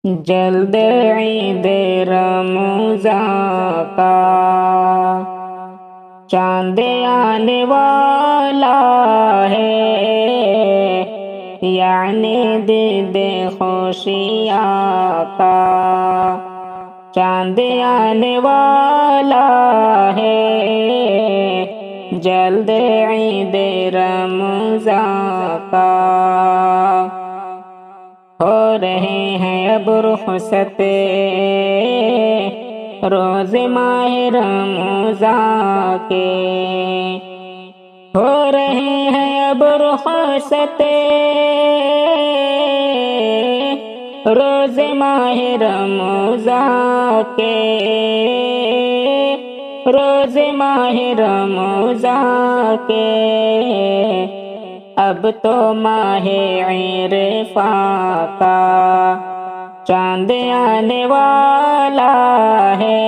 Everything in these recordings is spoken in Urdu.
جلد عید رمضان کا چاند آنے والا ہے، یعنی دید خوشی آقا چاند آنے والا ہے، جلد عید رمضان کا ہو رہے ہیں اب رخصت روز ماہ رمضان کے، ہو رہے ہیں اب رخصت روز ماہ رمضان کے، روز ماہ رمضان کے، اب تو ماہ عرفان کا چاند آنے والا ہے،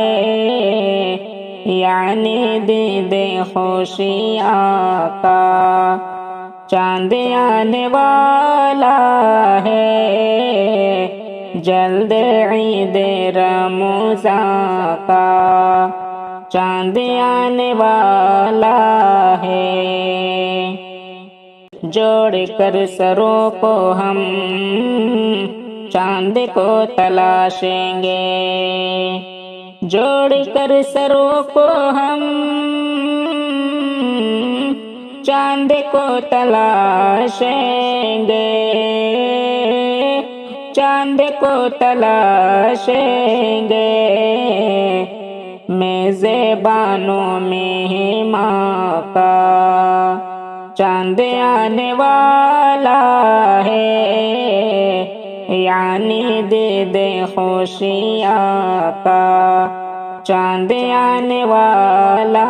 یعنی دید خوشی آقا چاند آنے والا ہے، جلد عید رمضان کا چاند آنے والا ہے، جوڑ کر سروں کو ہم چاند کو تلاشیں گے، جوڑ کر سروں کو ہم چاند کو تلاشیں گے، چاند کو تلاشیں گے، میزبانوں مہمان کا چاند آنے والا ہے، یعنی دید خوشی آقا چاند آنے والا